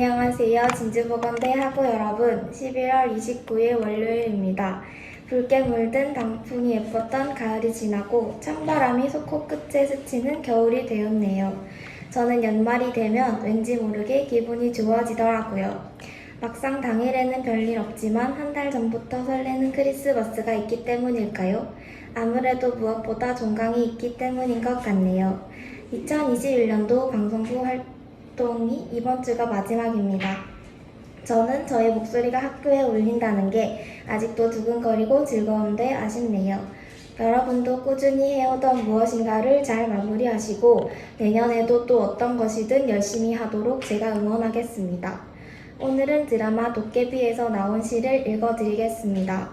안녕하세요. 진주보건대 학우 여러분. 11월 29일 월요일입니다. 붉게 물든 단풍이 예뻤던 가을이 지나고 찬바람이 손코끝에 스치는 겨울이 되었네요. 저는 연말이 되면 왠지 모르게 기분이 좋아지더라고요. 막상 당일에는 별일 없지만 한 달 전부터 설레는 크리스마스가 있기 때문일까요? 아무래도 무엇보다 종강이 있기 때문인 것 같네요. 2021년도 방송부 활동이 이번 주가 마지막입니다. 저는 저의 목소리가 학교에 울린다는 게 아직도 두근거리고 즐거운데 아쉽네요. 여러분도 꾸준히 해오던 무엇인가를 잘 마무리하시고 내년에도 또 어떤 것이든 열심히 하도록 제가 응원하겠습니다. 오늘은 드라마 도깨비에서 나온 시를 읽어드리겠습니다.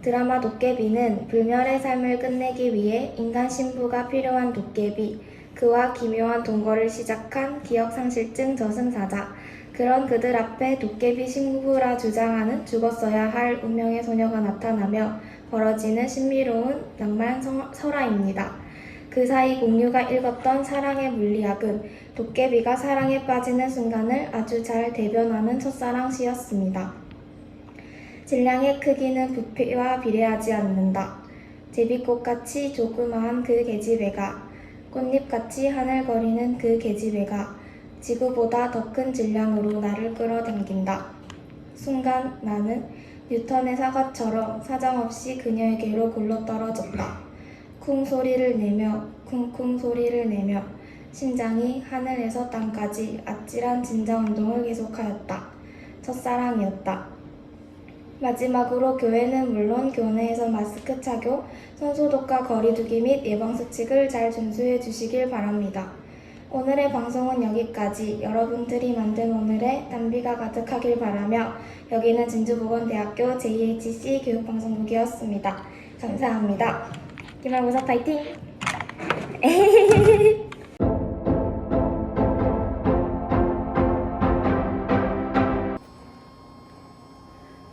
드라마 도깨비는 불멸의 삶을 끝내기 위해 인간 신부가 필요한 도깨비, 그와 기묘한 동거를 시작한 기억상실증 저승사자, 그런 그들 앞에 도깨비 신부라 주장하는 죽었어야 할 운명의 소녀가 나타나며 벌어지는 신비로운 낭만 설화입니다. 그 사이 공유가 읽었던 사랑의 물리학은 도깨비가 사랑에 빠지는 순간을 아주 잘 대변하는 첫사랑 시였습니다. 질량의 크기는 부피와 비례하지 않는다. 제비꽃같이 조그마한 그 계집애가, 꽃잎같이 하늘거리는 그 계집애가 지구보다 더 큰 질량으로 나를 끌어당긴다. 순간 나는 뉴턴의 사과처럼 사정없이 그녀에게로 굴러떨어졌다. 쿵 소리를 내며 쿵쿵 소리를 내며 심장이 하늘에서 땅까지 아찔한 진자운동을 계속하였다. 첫사랑이었다. 마지막으로 교회는 물론 교내에서 마스크 착용, 손소독과 거리두기 및 예방수칙을 잘 준수해 주시길 바랍니다. 오늘의 방송은 여기까지. 여러분들이 만든 오늘의 단비가 가득하길 바라며 여기는 진주보건대학교 JHC 교육방송국이었습니다. 감사합니다. 기말고사 파이팅!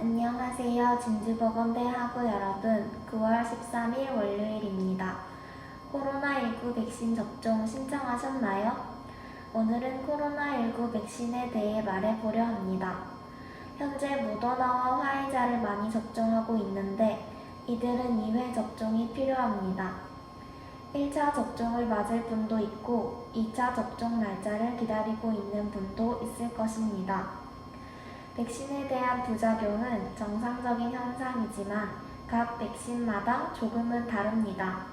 안녕하세요. 진주보건대 학우 여러분. 9월 13일 월요일입니다. 코로나19 백신 접종 신청하셨나요? 오늘은 코로나19 백신에 대해 말해보려 합니다. 현재 모더나와 화이자를 많이 접종하고 있는데 이들은 2회 접종이 필요합니다. 1차 접종을 맞을 분도 있고 2차 접종 날짜를 기다리고 있는 분도 있을 것입니다. 백신에 대한 부작용은 정상적인 현상이지만 각 백신마다 조금은 다릅니다.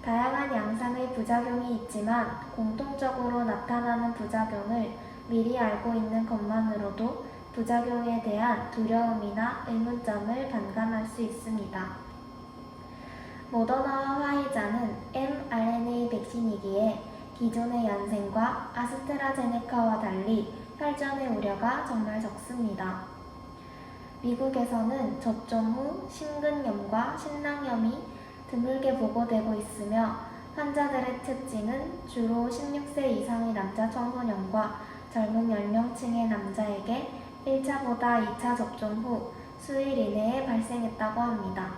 다양한 양상의 부작용이 있지만 공통적으로 나타나는 부작용을 미리 알고 있는 것만으로도 부작용에 대한 두려움이나 의문점을 반감할 수 있습니다. 모더나와 화이자는 mRNA 백신이기에 기존의 얀센과 아스트라제네카와 달리 혈전의 우려가 정말 적습니다. 미국에서는 접종 후 심근염과 심낭염이 드물게 보고되고 있으며 환자들의 특징은 주로 16세 이상의 남자 청소년과 젊은 연령층의 남자에게 1차보다 2차 접종 후 수일 이내에 발생했다고 합니다.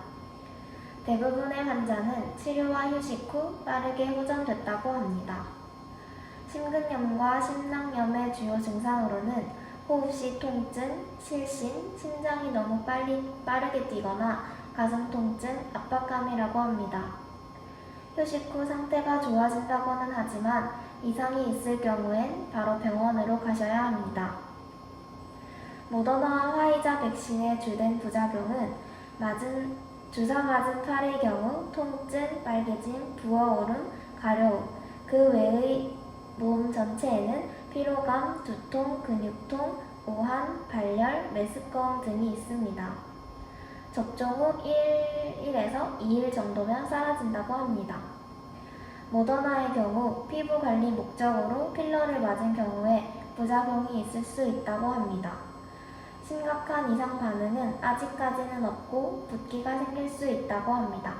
대부분의 환자는 치료와 휴식 후 빠르게 호전됐다고 합니다. 심근염과 심낭염의 주요 증상으로는 호흡시 통증, 실신, 심장이 너무 빠르게 뛰거나 가슴 통증, 압박감이라고 합니다. 휴식 후 상태가 좋아진다고는 하지만 이상이 있을 경우엔 바로 병원으로 가셔야 합니다. 모더나와 화이자 백신의 주된 부작용은 주사 맞은 팔의 경우 통증, 빨개짐, 부어오름, 가려움, 그 외의 몸 전체에는 피로감, 두통, 근육통, 오한, 발열, 메스꺼움 등이 있습니다. 접종 후 1일에서 2일 정도면 사라진다고 합니다. 모더나의 경우 피부 관리 목적으로 필러를 맞은 경우에 부작용이 있을 수 있다고 합니다. 심각한 이상 반응은 아직까지는 없고 붓기가 생길 수 있다고 합니다.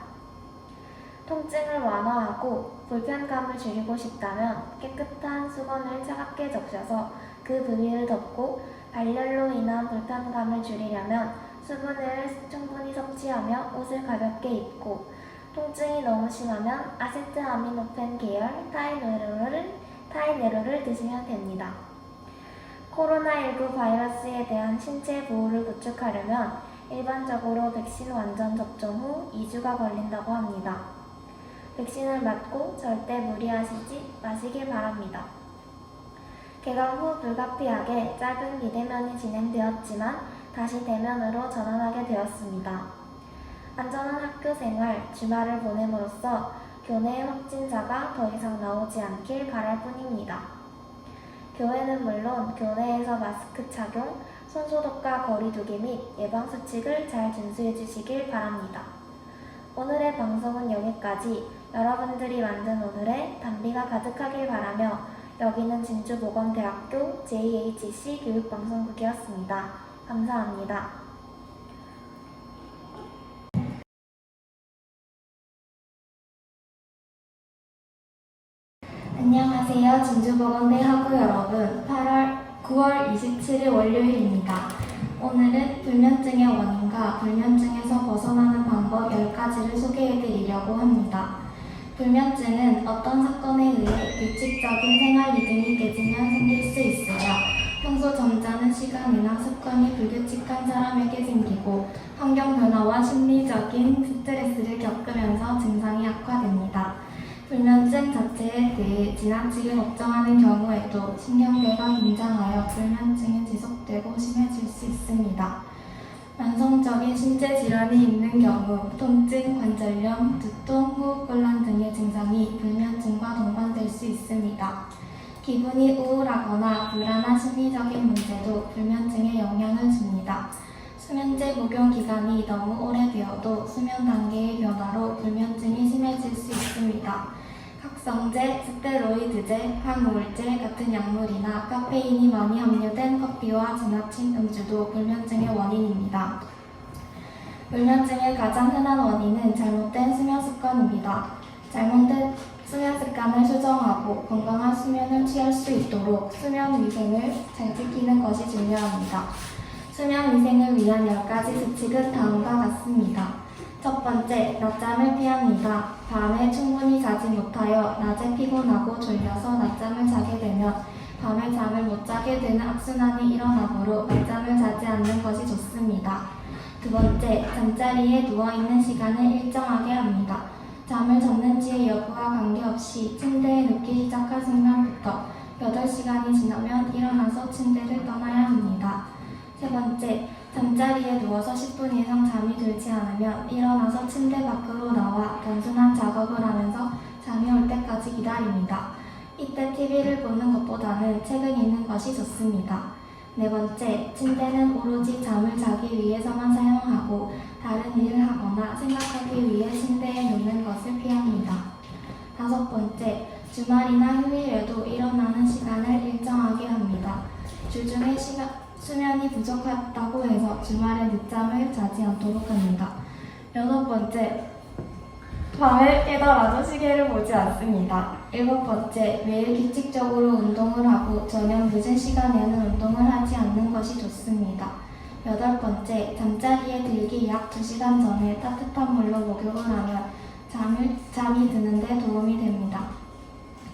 통증을 완화하고 불편감을 줄이고 싶다면 깨끗한 수건을 차갑게 적셔서 그 부위를 덮고 발열로 인한 불편감을 줄이려면 수분을 충분히 섭취하며 옷을 가볍게 입고 통증이 너무 심하면 아세트아미노펜 계열 타이레놀을 드시면 됩니다. 코로나19 바이러스에 대한 신체 보호를 구축하려면 일반적으로 백신 완전 접종 후 2주가 걸린다고 합니다. 백신을 맞고 절대 무리하시지 마시길 바랍니다. 개강 후 불가피하게 짧은 비대면이 진행되었지만 다시 대면으로 전환하게 되었습니다. 안전한 학교 생활, 주말을 보냄으로써 교내의 확진자가 더 이상 나오지 않길 바랄 뿐입니다. 교회는 물론 교내에서 마스크 착용, 손소독과 거리두기 및 예방수칙을 잘 준수해 주시길 바랍니다. 오늘의 방송은 여기까지. 여러분들이 만든 오늘의 단비가 가득하길 바라며 여기는 진주보건대학교 JHC 교육방송국이었습니다. 감사합니다. 안녕하세요. 진주보건대 학우 여러분. 9월 27일 월요일입니다. 오늘은 불면증의 원인과 불면증에서 벗어나는 방법 10가지를 소개해드리려고 합니다. 불면증은 어떤 사건에 의해 규칙적인 생활 리듬이 깨지면 생길 수 있으며 평소 잠자는 시간이나 습관이 불규칙한 사람에게 생기고 환경 변화와 심리적인 스트레스를 겪으면서 증상이 악화됩니다. 불면증 자체에 대해 지나치게 걱정하는 경우에도 신경계가 긴장하여 불면증이 지속되고 심해질 수 있습니다. 만성적인 신체 질환이 있는 경우 통증, 관절염, 두통, 호흡곤란 등의 증상이 불면증과 동반될 수 있습니다. 기분이 우울하거나 불안한 심리적인 문제도 불면증에 영향을 줍니다. 수면제 복용 기간이 너무 오래되어도 수면 단계의 변화로 불면증이 심해질 수 있습니다. 각성제, 스테로이드제, 항우울제 같은 약물이나 카페인이 많이 함유된 커피와 지나친 음주도 불면증의 원인입니다. 불면증의 가장 흔한 원인은 잘못된 수면 습관입니다. 잘못된 수면 습관을 수정하고 건강한 수면을 취할 수 있도록 수면 위생을 잘 지키는 것이 중요합니다. 수면 위생을 위한 10가지 수칙은 다음과 같습니다. 첫 번째, 낮잠을 피합니다. 밤에 충분히 자지 못하여 낮에 피곤하고 졸려서 낮잠을 자게 되면 밤에 잠을 못 자게 되는 악순환이 일어나므로 낮잠을 자지 않는 것이 좋습니다. 두 번째, 잠자리에 누워있는 시간을 일정하게 합니다. 잠을 잤는지의 여부와 관계없이 침대에 눕기 시작한 순간부터 8시간이 지나면 일어나서 침대를 떠나야 합니다. 세 번째, 잠자리에 누워서 10분 이상 잠이 들지 않으면 일어나서 침대 밖으로 나와 단순한 작업을 하면서 잠이 올 때까지 기다립니다. 이때 TV를 보는 것보다는 책을 읽는 것이 좋습니다. 네 번째, 침대는 오로지 잠을 자기 위해서만 사용하고 다른 일을 하거나 생각하기 위해 침대에 눕는 것을 피합니다. 다섯 번째, 주말이나 휴일에도 일어나는 시간을 일정하게 합니다. 주중에 수면이 부족하다고 해서 주말에 늦잠을 자지 않도록 합니다. 여섯 번째, 밤에 깨더라도 시계를 보지 않습니다. 일곱 번째, 매일 규칙적으로 운동을 하고 저녁 늦은 시간에는 운동을 하지 않는 것이 좋습니다. 여덟 번째, 잠자리에 들기 약 2시간 전에 따뜻한 물로 목욕을 하면 잠이 드는데 도움이 됩니다.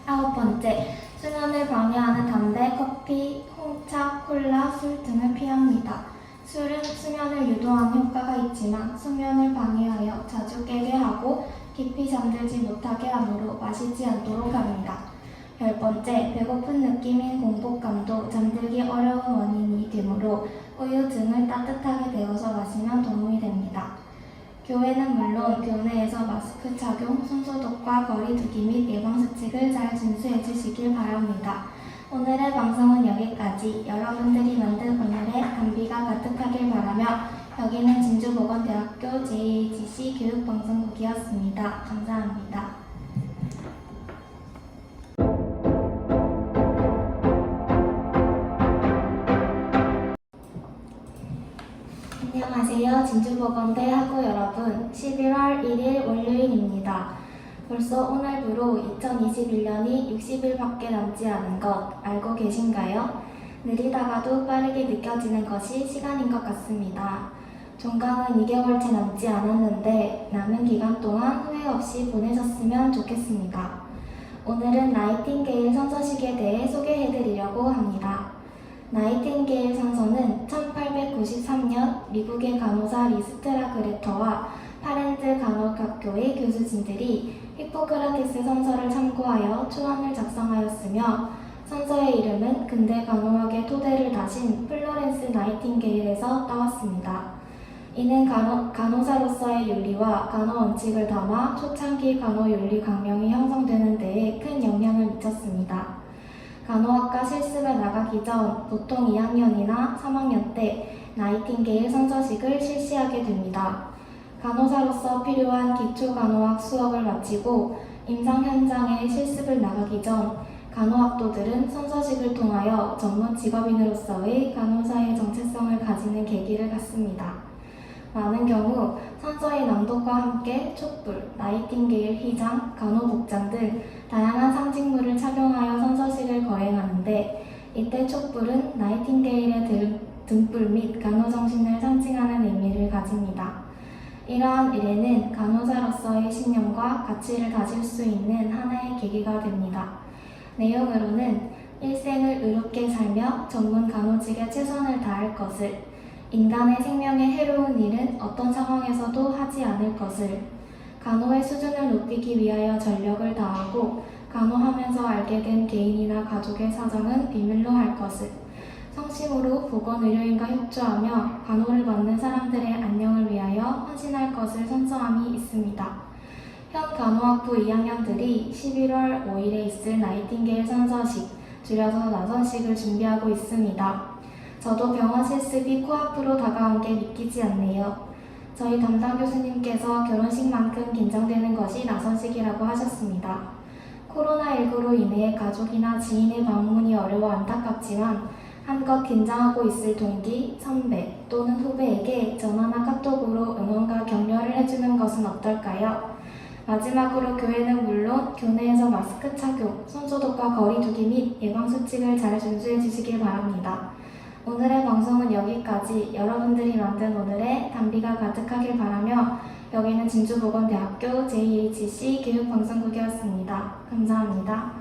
아홉 번째, 수면을 방해하는 담배, 커피, 홍차, 콜라, 술 등을 피합니다. 술은 수면을 유도하는 효과가 있지만 수면을 방해하여 자주 깨게 하고 깊이 잠들지 못하게 하므로 마시지 않도록 합니다. 열 번째, 배고픈 느낌인 공복감도 잠들기 어려운 원인이 되므로 우유 등을 따뜻하게 데워서 마시면 도움이 됩니다. 교회는 물론 교내에서 마스크 착용, 손소독과 거리두기 및 예방수칙을 잘 준수해 주시길 바랍니다. 오늘의 방송은 여기까지. 여러분들이 만든 오늘의 단비가 가득하길 바라며 여기는 진주보건대학교 JHC 교육방송국이었습니다. 감사합니다. 안녕하세요. 진주보건대 학우 여러분. 11월 1일 월요일입니다. 벌써 오늘부로 2021년이 60일밖에 남지 않은 것 알고 계신가요? 느리다가도 빠르게 느껴지는 것이 시간인 것 같습니다. 종강은 2개월째 남지 않았는데 남은 기간 동안 후회 없이 보내셨으면 좋겠습니다. 오늘은 나이팅게일 선서식에 대해 소개해드리려고 합니다. 나이팅게일 선서는 1893년 미국의 간호사 리스트라 그레터와 파렌즈 간호학교의 교수진들이 히포크라테스 선서를 참고하여 초안을 작성하였으며 선서의 이름은 근대 간호학의 토대를 다신 플로렌스 나이팅게일에서 따왔습니다. 이는 간호사로서의 윤리와 간호 원칙을 담아 초창기 간호윤리 강령이 형성되는 데에 큰 영향을 미쳤습니다. 간호학과 실습에 나가기 전 보통 2학년이나 3학년 때 나이팅게일 선서식을 실시하게 됩니다. 간호사로서 필요한 기초간호학 수업을 마치고 임상 현장에 실습을 나가기 전 간호학도들은 선서식을 통하여 전문 직업인으로서의 간호사의 정체성을 가지는 계기를 갖습니다. 많은 경우 선서의 낭독과 함께 촛불, 나이팅게일 휘장, 간호복장 등 다양한 상징물을 착용하여 선서식을 거행하는데 이때 촛불은 나이팅게일의 등불 및 간호정신을 상징하는 의미를 가집니다. 이러한 일에는 간호사로서의 신념과 가치를 가질 수 있는 하나의 계기가 됩니다. 내용으로는 일생을 의롭게 살며 전문 간호직에 최선을 다할 것을, 인간의 생명에 해로운 일은 어떤 상황에서도 하지 않을 것을, 간호의 수준을 높이기 위하여 전력을 다하고 간호하면서 알게 된 개인이나 가족의 사정은 비밀로 할 것을, 성심으로 보건의료인과 협조하며 간호를 받는 사람들의 안녕을 위하여 헌신할 것을 선서함이 있습니다. 현 간호학부 2학년들이 11월 5일에 있을 나이팅게일 선서식, 줄여서 나선식을 준비하고 있습니다. 저도 병원 실습이 코앞으로 다가온 게 믿기지 않네요. 저희 담당 교수님께서 결혼식만큼 긴장되는 것이 나선식이라고 하셨습니다. 코로나19로 인해 가족이나 지인의 방문이 어려워 안타깝지만 한껏 긴장하고 있을 동기, 선배 또는 후배에게 전화나 카톡으로 응원과 격려를 해주는 것은 어떨까요? 마지막으로 교회는 물론 교내에서 마스크 착용, 손소독과 거리 두기 및 예방수칙을 잘 준수해 주시길 바랍니다. 오늘의 방송은 여기까지. 여러분들이 만든 오늘의 단비가 가득하길 바라며 여기는 진주보건대학교 JHC 교육방송국이었습니다. 감사합니다.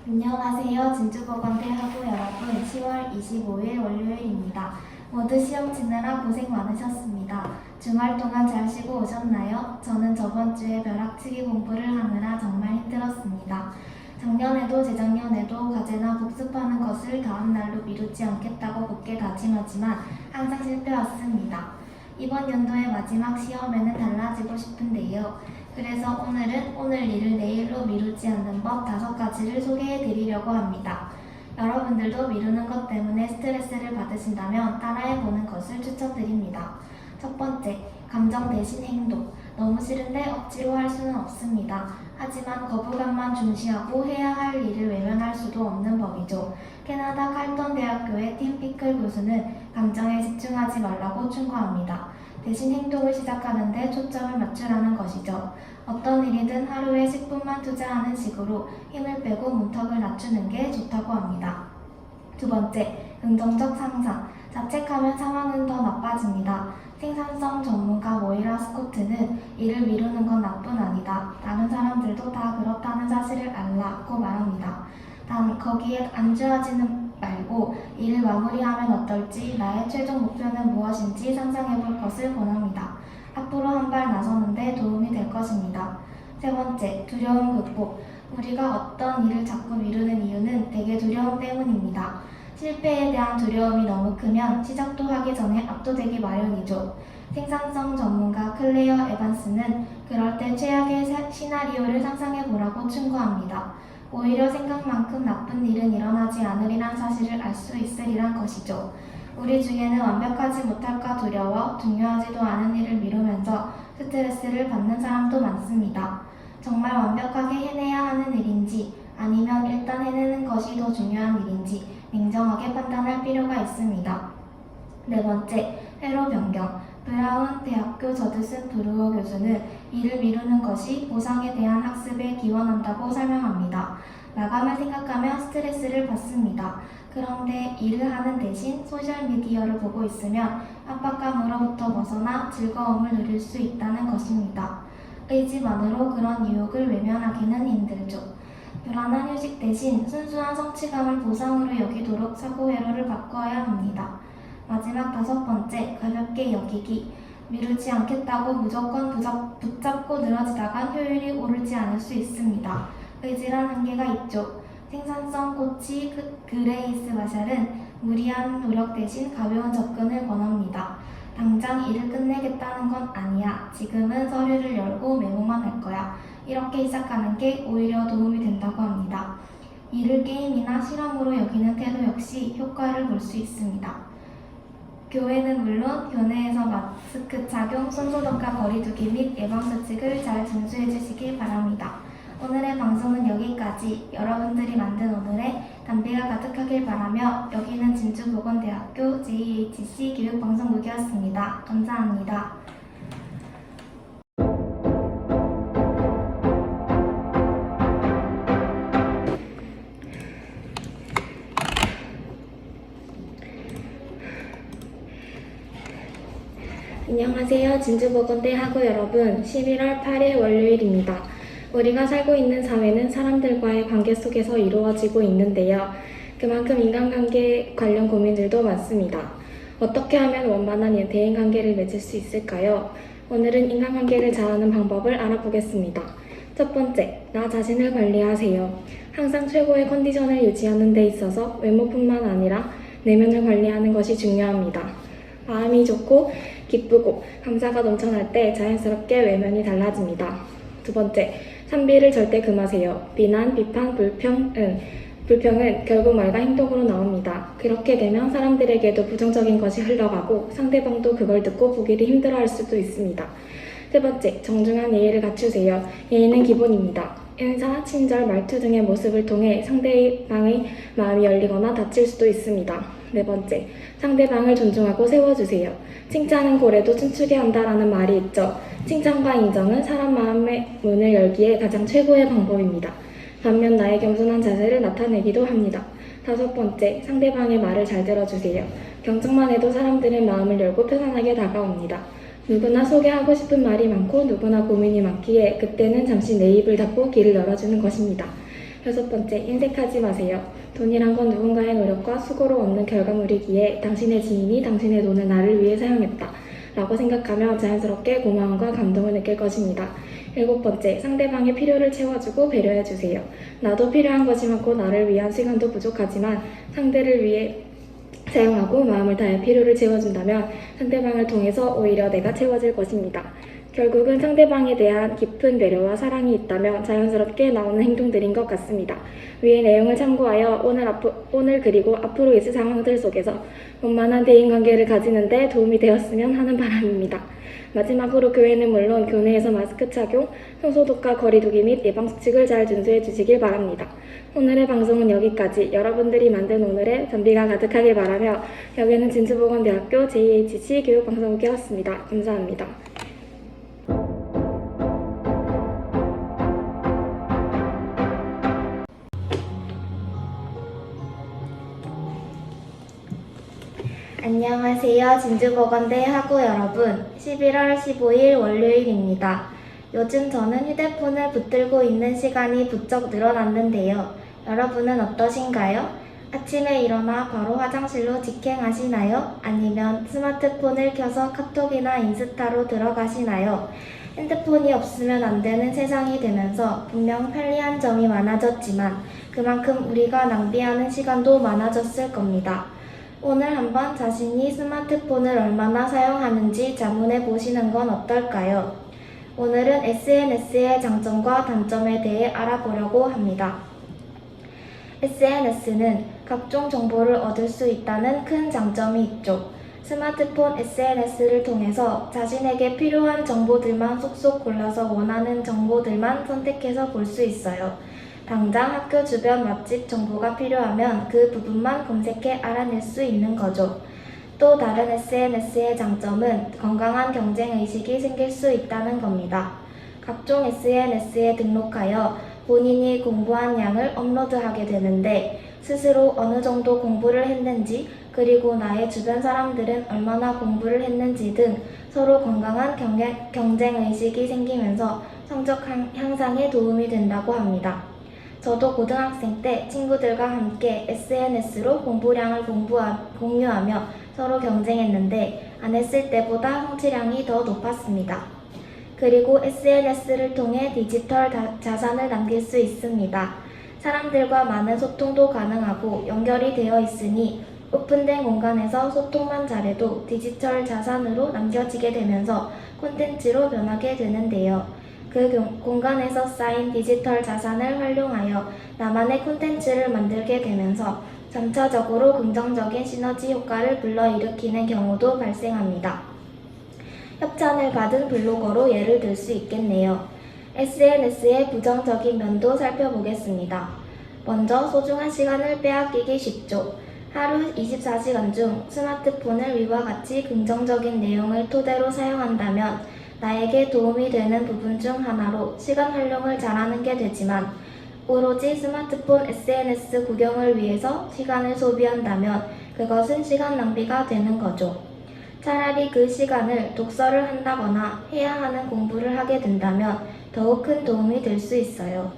안녕하세요. 진주보건대 학우 여러분. 10월 25일 월요일입니다. 모두 시험 치느라 고생 많으셨습니다. 주말 동안 잘 쉬고 오셨나요? 저는 저번 주에 벼락치기 공부를 하느라 정말 힘들었습니다. 작년에도 재작년에도 과제나 복습하는 것을 다음 날로 미루지 않겠다고 굳게 다짐하지만 항상 실패했습니다. 이번 연도의 마지막 시험에는 달라지고 싶은데요. 그래서 오늘은 오늘 일을 내일로 미루지 않는 법 5가지를 소개해 드리려고 합니다. 여러분들도 미루는 것 때문에 스트레스를 받으신다면 따라해보는 것을 추천드립니다. 첫 번째, 감정 대신 행동. 너무 싫은데 억지로 할 수는 없습니다. 하지만 거부감만 중시하고 해야 할 일을 외면할 수도 없는 법이죠. 캐나다 칼턴 대학교의 팀 피클 교수는 감정에 집중하지 말라고 충고합니다. 대신 행동을 시작하는데 초점을 맞추라는 것이죠. 어떤 일이든 하루에 10분만 투자하는 식으로 힘을 빼고 문턱을 낮추는 게 좋다고 합니다. 두 번째, 긍정적 상상. 자책하면 상황은 더 나빠집니다. 생산성 전문가 모이라 스코트는 일을 미루는 건 나뿐 아니다. 다른 사람들도 다 그렇다는 사실을 알라고 말합니다. 단 거기에 안주하지는 말고 일을 마무리하면 어떨지, 나의 최종 목표는 무엇인지 상상해볼 것을 권합니다. 앞으로 한 발 나서는데 도움이 될 것입니다. 세 번째, 두려움 극복. 우리가 어떤 일을 자꾸 미루는 이유는 대개 두려움 때문입니다. 실패에 대한 두려움이 너무 크면 시작도 하기 전에 압도되기 마련이죠. 생산성 전문가 클레어 에반스는 그럴 때 최악의 시나리오를 상상해보라고 충고합니다. 오히려 생각만큼 나쁜 일은 일어나지 않으리란 사실을 알 수 있으리란 것이죠. 우리 중에는 완벽하지 못할까 두려워 중요하지도 않은 일을 미루면서 스트레스를 받는 사람도 많습니다. 정말 완벽하게 해내야 하는 일인지 아니면 일단 해내는 것이 더 중요한 일인지 냉정하게 판단할 필요가 있습니다. 네 번째, 회로 변경. 브라운 대학교 저드슨 브루어 교수는 일을 미루는 것이 보상에 대한 학습에 기원한다고 설명합니다. 마감을 생각하면 스트레스를 받습니다. 그런데 일을 하는 대신 소셜미디어를 보고 있으면 압박감으로부터 벗어나 즐거움을 누릴 수 있다는 것입니다. 의지만으로 그런 유혹을 외면하기는 힘들죠. 불안한 휴식 대신 순수한 성취감을 보상으로 여기도록 사고회로를 바꿔야 합니다. 마지막 5번째, 가볍게 여기기. 미루지 않겠다고 무조건 붙잡고 늘어지다간 효율이 오르지 않을 수 있습니다. 의지란 한계가 있죠. 생산성 코치 그레이스 마샬은 무리한 노력 대신 가벼운 접근을 권합니다. 당장 일을 끝내겠다는 건 아니야. 지금은 서류를 열고 메모만 할 거야. 이렇게 시작하는 게 오히려 도움이 된다고 합니다. 일을 게임이나 실험으로 여기는 태도 역시 효과를 볼 수 있습니다. 교회는 물론 교내에서 마스크 착용, 손소독과 거리두기 및 예방수칙을 잘 준수해 주시길 바랍니다. 오늘의 방송은 여기까지. 여러분들이 만든 오늘의 담비가 가득하길 바라며 여기는 진주보건대학교 JHC 교육방송국이었습니다. 감사합니다. 안녕하세요. 진주보건대 학우 여러분. 11월 8일 월요일입니다. 우리가 살고 있는 사회는 사람들과의 관계 속에서 이루어지고 있는데요. 그만큼 인간관계 관련 고민들도 많습니다. 어떻게 하면 원만한 대인관계를 맺을 수 있을까요? 오늘은 인간관계를 잘하는 방법을 알아보겠습니다. 첫 번째, 나 자신을 관리하세요. 항상 최고의 컨디션을 유지하는 데 있어서 외모뿐만 아니라 내면을 관리하는 것이 중요합니다. 마음이 좋고 기쁘고 감사가 넘쳐날 때 자연스럽게 외면이 달라집니다. 두 번째, 산비를 절대 금하세요. 비난, 비판, 불평은 결국 말과 행동으로 나옵니다. 그렇게 되면 사람들에게도 부정적인 것이 흘러가고 상대방도 그걸 듣고 보기를 힘들어할 수도 있습니다. 세 번째, 정중한 예의를 갖추세요. 예의는 기본입니다. 인사, 친절, 말투 등의 모습을 통해 상대방의 마음이 열리거나 닫힐 수도 있습니다. 네 번째, 상대방을 존중하고 세워주세요. 칭찬은 고래도 춤추게 한다라는 말이 있죠. 칭찬과 인정은 사람 마음의 문을 열기에 가장 최고의 방법입니다. 반면 나의 겸손한 자세를 나타내기도 합니다. 다섯 번째, 상대방의 말을 잘 들어주세요. 경청만 해도 사람들은 마음을 열고 편안하게 다가옵니다. 누구나 소개하고 싶은 말이 많고 누구나 고민이 많기에 그때는 잠시 내 입을 닫고 길을 열어주는 것입니다. 여섯 번째, 인색하지 마세요. 돈이란 건 누군가의 노력과 수고로 얻는 결과물이기에 당신의 지인이 당신의 돈을 나를 위해 사용했다 라고 생각하며 자연스럽게 고마움과 감동을 느낄 것입니다. 일곱 번째, 상대방의 필요를 채워주고 배려해주세요. 나도 필요한 것이 많고 나를 위한 시간도 부족하지만 상대를 위해 사용하고 마음을 다해 필요를 채워준다면 상대방을 통해서 오히려 내가 채워질 것입니다. 결국은 상대방에 대한 깊은 배려와 사랑이 있다면 자연스럽게 나오는 행동들인 것 같습니다. 위의 내용을 참고하여 오늘 그리고 앞으로 있을 상황들 속에서 원만한 대인관계를 가지는 데 도움이 되었으면 하는 바람입니다. 마지막으로 교회는 물론 교내에서 마스크 착용, 손소독과 거리두기 및 예방수칙을 잘 준수해 주시길 바랍니다. 오늘의 방송은 여기까지. 여러분들이 만든 오늘의 담비가 가득하길 바라며 여기는 진주보건대학교 JHC 교육방송국이었습니다. 감사합니다. 안녕하세요. 진주보건대 학우 여러분. 11월 15일 월요일입니다. 요즘 저는 휴대폰을 붙들고 있는 시간이 부쩍 늘어났는데요. 여러분은 어떠신가요? 아침에 일어나 바로 화장실로 직행하시나요? 아니면 스마트폰을 켜서 카톡이나 인스타로 들어가시나요? 핸드폰이 없으면 안 되는 세상이 되면서 분명 편리한 점이 많아졌지만 그만큼 우리가 낭비하는 시간도 많아졌을 겁니다. 오늘 한번 자신이 스마트폰을 얼마나 사용하는지 자문해 보시는 건 어떨까요? 오늘은 SNS의 장점과 단점에 대해 알아보려고 합니다. SNS는 각종 정보를 얻을 수 있다는 큰 장점이 있죠. 스마트폰 SNS를 통해서 자신에게 필요한 정보들만 쏙쏙 골라서 원하는 정보들만 선택해서 볼 수 있어요. 당장 학교 주변 맛집 정보가 필요하면 그 부분만 검색해 알아낼 수 있는 거죠. 또 다른 SNS의 장점은 건강한 경쟁의식이 생길 수 있다는 겁니다. 각종 SNS에 등록하여 본인이 공부한 양을 업로드하게 되는데 스스로 어느 정도 공부를 했는지 그리고 나의 주변 사람들은 얼마나 공부를 했는지 등 서로 건강한 경쟁의식이 생기면서 성적 향상에 도움이 된다고 합니다. 저도 고등학생 때 친구들과 함께 SNS로 공부량을 공유하며 서로 경쟁했는데 안 했을 때보다 성취량이 더 높았습니다. 그리고 SNS를 통해 디지털 자산을 남길 수 있습니다. 사람들과 많은 소통도 가능하고 연결이 되어 있으니 오픈된 공간에서 소통만 잘해도 디지털 자산으로 남겨지게 되면서 콘텐츠로 변하게 되는데요. 그 공간에서 쌓인 디지털 자산을 활용하여 나만의 콘텐츠를 만들게 되면서 점차적으로 긍정적인 시너지 효과를 불러일으키는 경우도 발생합니다. 협찬을 받은 블로거로 예를 들 수 있겠네요. SNS의 부정적인 면도 살펴보겠습니다. 먼저 소중한 시간을 빼앗기기 쉽죠. 하루 24시간 중 스마트폰을 위와 같이 긍정적인 내용을 토대로 사용한다면 나에게 도움이 되는 부분 중 하나로 시간 활용을 잘하는 게 되지만 오로지 스마트폰 SNS 구경을 위해서 시간을 소비한다면 그것은 시간 낭비가 되는 거죠. 차라리 그 시간을 독서를 한다거나 해야 하는 공부를 하게 된다면 더욱 큰 도움이 될 수 있어요.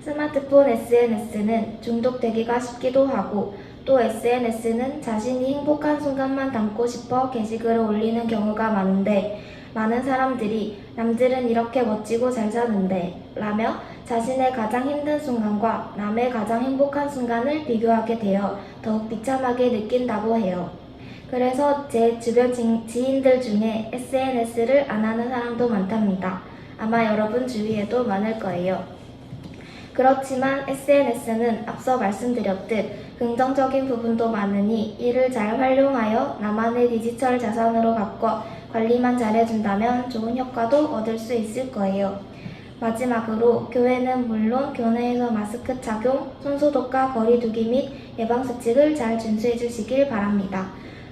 스마트폰 SNS는 중독되기가 쉽기도 하고 또 SNS는 자신이 행복한 순간만 담고 싶어 게시글을 올리는 경우가 많은데 많은 사람들이 남들은 이렇게 멋지고 잘 사는데 라며 자신의 가장 힘든 순간과 남의 가장 행복한 순간을 비교하게 되어 더욱 비참하게 느낀다고 해요. 그래서 제 주변 지인들 중에 SNS를 안 하는 사람도 많답니다. 아마 여러분 주위에도 많을 거예요. 그렇지만 SNS는 앞서 말씀드렸듯 긍정적인 부분도 많으니 이를 잘 활용하여 나만의 디지털 자산으로 바꿔 관리만 잘해준다면 좋은 효과도 얻을 수 있을 거예요. 마지막으로 교회는 물론 교내에서 마스크 착용, 손소독과 거리두기 및 예방수칙을 잘 준수해 주시길 바랍니다.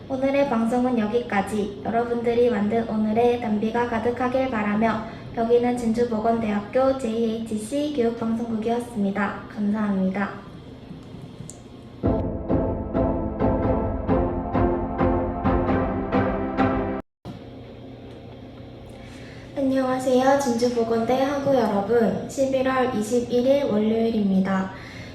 오늘의 방송은 여기까지. 여러분들이 만든 오늘의 단비가 가득하길 바라며 여기는 진주보건대학교 JHC 교육방송국이었습니다. 감사합니다. 안녕하세요. 진주보건대 학우 여러분. 11월 21일 월요일입니다.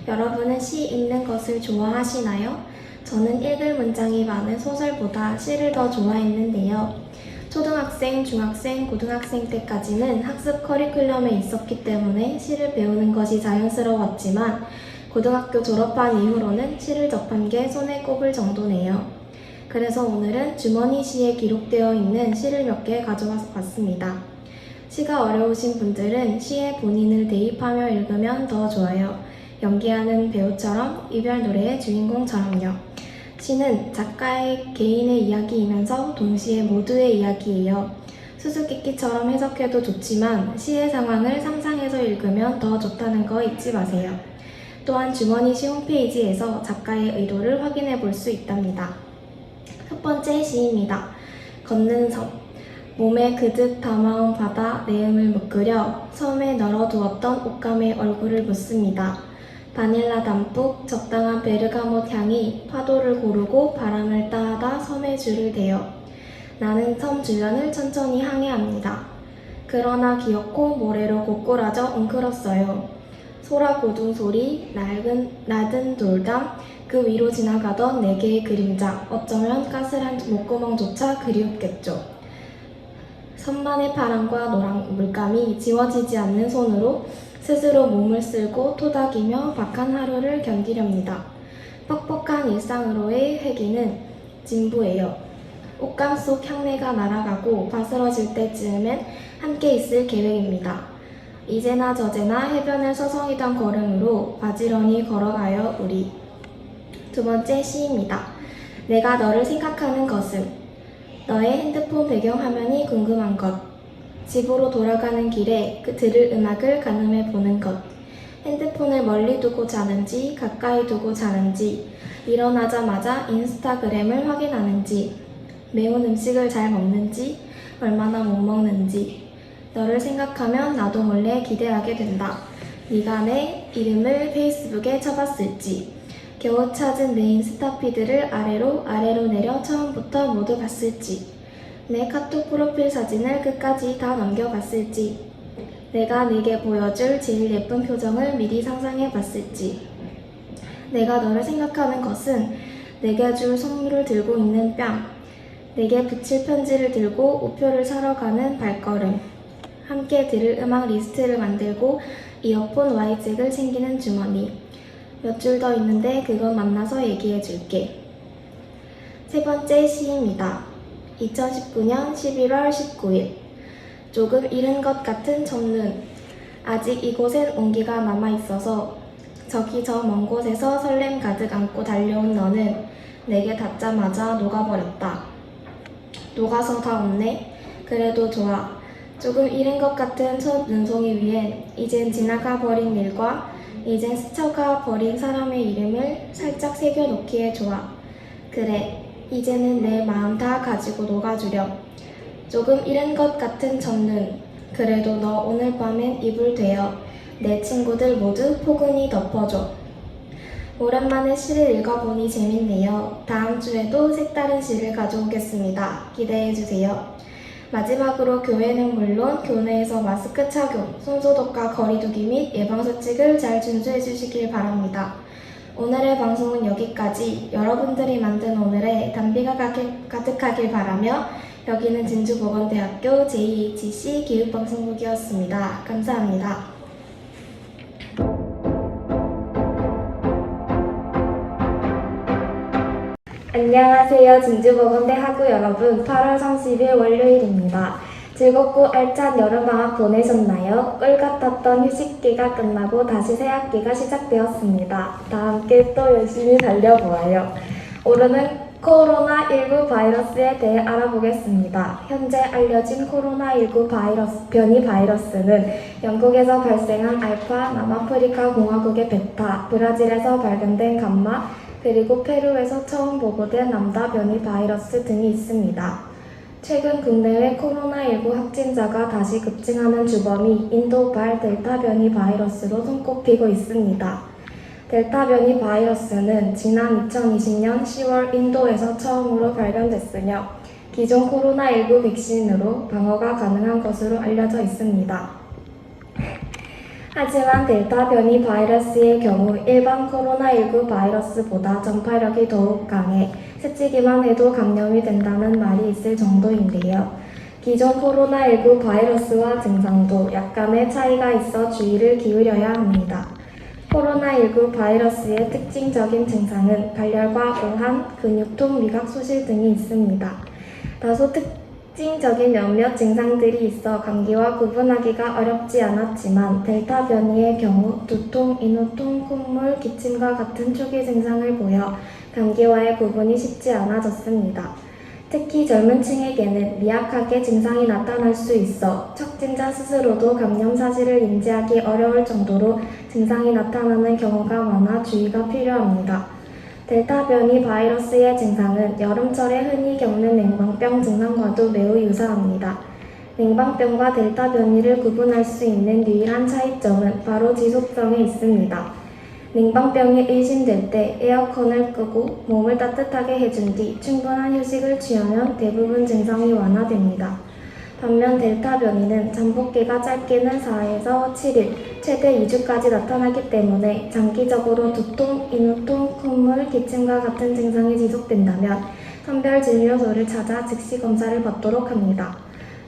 여러분은 시 읽는 것을 좋아하시나요? 저는 읽을 문장이 많은 소설보다 시를 더 좋아했는데요. 초등학생, 중학생, 고등학생 때까지는 학습 커리큘럼에 있었기 때문에 시를 배우는 것이 자연스러웠지만 고등학교 졸업한 이후로는 시를 접한 게 손에 꼽을 정도네요. 그래서 오늘은 주머니 시에 기록되어 있는 시를 몇 개 가져와서 봤습니다. 시가 어려우신 분들은 시에 본인을 대입하며 읽으면 더 좋아요. 연기하는 배우처럼 이별 노래의 주인공처럼요. 시는 작가의 개인의 이야기이면서 동시에 모두의 이야기예요. 수수께끼처럼 해석해도 좋지만 시의 상황을 상상해서 읽으면 더 좋다는 거 잊지 마세요. 또한 주머니 시 홈페이지에서 작가의 의도를 확인해 볼 수 있답니다. 첫 번째 시입니다. 걷는 섬. 몸에 그득 담아온 바다 내음을 묶으려 섬에 널어두었던 옷감의 얼굴을 묻습니다. 바닐라 담뿍 적당한 베르가못 향이 파도를 고르고 바람을 따다 섬의 줄을 대어 나는 섬 주변을 천천히 항해합니다. 그러나 기어코 모래로 고꾸라져 웅크렀어요. 소라 고둥 소리, 낮은 돌담, 그 위로 지나가던 네 개의 그림자, 어쩌면 까슬한 목구멍조차 그리웠겠죠. 섬만의 파랑과 노랑 물감이 지워지지 않는 손으로 스스로 몸을 쓸고 토닥이며 박한 하루를 견디렵니다. 뻑뻑한 일상으로의 회기는 진부예요. 옷감 속 향내가 날아가고 바스러질 때쯤엔 함께 있을 계획입니다. 이제나 저제나 해변을 서성이던 걸음으로 바지런히 걸어가요 우리. 두 번째 시입니다. 내가 너를 생각하는 것은 너의 핸드폰 배경화면이 궁금한 것. 집으로 돌아가는 길에 들을 음악을 가늠해 보는 것. 핸드폰을 멀리 두고 자는지 가까이 두고 자는지 일어나자마자 인스타그램을 확인하는지 매운 음식을 잘 먹는지 얼마나 못 먹는지 너를 생각하면 나도 몰래 기대하게 된다. 네가 내 이름을 페이스북에 쳐봤을지 겨우 찾은 내 인스타 피드를 아래로 내려 처음부터 모두 봤을지 내 카톡 프로필 사진을 끝까지 다 넘겨봤을지 내가 네게 보여줄 제일 예쁜 표정을 미리 상상해 봤을지. 내가 너를 생각하는 것은 내게 줄 선물을 들고 있는 뺨, 내게 붙일 편지를 들고 우표를 사러 가는 발걸음, 함께 들을 음악 리스트를 만들고 이어폰 Y잭을 챙기는 주머니. 몇 줄 더 있는데 그건 만나서 얘기해 줄게. 세 번째 시입니다. 2019년 11월 19일. 조금 이른 것 같은 첫눈. 아직 이곳엔 온기가 남아있어서 저기 저 먼 곳에서 설렘 가득 안고 달려온 너는 내게 닿자마자 녹아버렸다. 녹아서 다 없네? 그래도 좋아. 조금 이른 것 같은 첫 눈송이 위엔 이젠 지나가 버린 일과 이젠 스쳐가 버린 사람의 이름을 살짝 새겨놓기에 좋아. 그래, 이제는 내 마음 다 가지고 녹아주렴. 조금 이른 것 같은 첫눈. 그래도 너 오늘 밤엔 이불 되어 내 친구들 모두 포근히 덮어줘. 오랜만에 시를 읽어보니 재밌네요. 다음 주에도 색다른 시를 가져오겠습니다. 기대해주세요. 마지막으로 교회는 물론 교내에서 마스크 착용, 손소독과 거리두기 및 예방수칙을 잘 준수해 주시길 바랍니다. 오늘의 방송은 여기까지. 여러분들이 만든 오늘의 단비가 가득하길 바라며 여기는 진주보건대학교 JHC 교육방송국이었습니다. 감사합니다. 안녕하세요. 진주보건대 학우 여러분. 8월 30일 월요일입니다. 즐겁고 알찬 여름방학 보내셨나요? 꿀 같았던 휴식기가 끝나고 다시 새학기가 시작되었습니다. 다 함께 또 열심히 달려보아요. 오늘은 코로나19 바이러스에 대해 알아보겠습니다. 현재 알려진 코로나19 변이 바이러스는 영국에서 발생한 알파, 남아프리카 공화국의 베타, 브라질에서 발견된 감마, 그리고 페루에서 처음 보고된 람다 변이 바이러스 등이 있습니다. 최근 국내외 코로나19 확진자가 다시 급증하는 주범이 인도발 델타 변이 바이러스로 손꼽히고 있습니다. 델타 변이 바이러스는 지난 2020년 10월 인도에서 처음으로 발견됐으며 기존 코로나19 백신으로 방어가 가능한 것으로 알려져 있습니다. 하지만 델타 변이 바이러스의 경우 일반 코로나19 바이러스보다 전파력이 더욱 강해 스치기만 해도 감염이 된다는 말이 있을 정도인데요. 기존 코로나19 바이러스와 증상도 약간의 차이가 있어 주의를 기울여야 합니다. 코로나19 바이러스의 특징적인 증상은 발열과 오한, 근육통, 미각 소실 등이 있습니다. 다소 특징적인 몇몇 증상들이 있어 감기와 구분하기가 어렵지 않았지만 델타 변이의 경우 두통, 인후통, 콧물, 기침과 같은 초기 증상을 보여 감기와의 구분이 쉽지 않아졌습니다. 특히 젊은 층에게는 미약하게 증상이 나타날 수 있어 확진자 스스로도 감염 사실을 인지하기 어려울 정도로 증상이 나타나는 경우가 많아 주의가 필요합니다. 델타 변이 바이러스의 증상은 여름철에 흔히 겪는 냉방병 증상과도 매우 유사합니다. 냉방병과 델타 변이를 구분할 수 있는 유일한 차이점은 바로 지속성에 있습니다. 냉방병이 의심될 때 에어컨을 끄고 몸을 따뜻하게 해준 뒤 충분한 휴식을 취하면 대부분 증상이 완화됩니다. 반면 델타 변이는 잠복기가 짧게는 4에서 7일, 최대 2주까지 나타나기 때문에 장기적으로 두통, 인후통, 콧물, 기침과 같은 증상이 지속된다면 선별진료소를 찾아 즉시 검사를 받도록 합니다.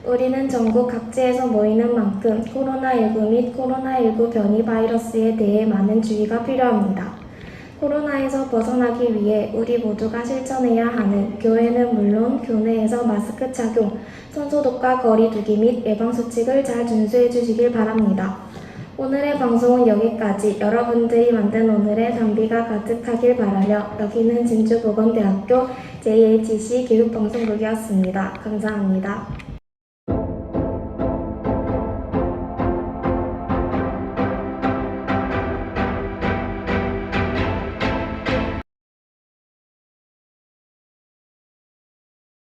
우리는 전국 각지에서 모이는 만큼 코로나19 및 코로나19 변이 바이러스에 대해 많은 주의가 필요합니다. 코로나에서 벗어나기 위해 우리 모두가 실천해야 하는 교회는 물론 교내에서 마스크 착용, 손소독과 거리두기 및 예방수칙을 잘 준수해 주시길 바랍니다. 오늘의 방송은 여기까지. 여러분들이 만든 오늘의 단비가 가득하길 바라며 여기는 진주보건대학교 JHC 교육방송국이었습니다. 감사합니다.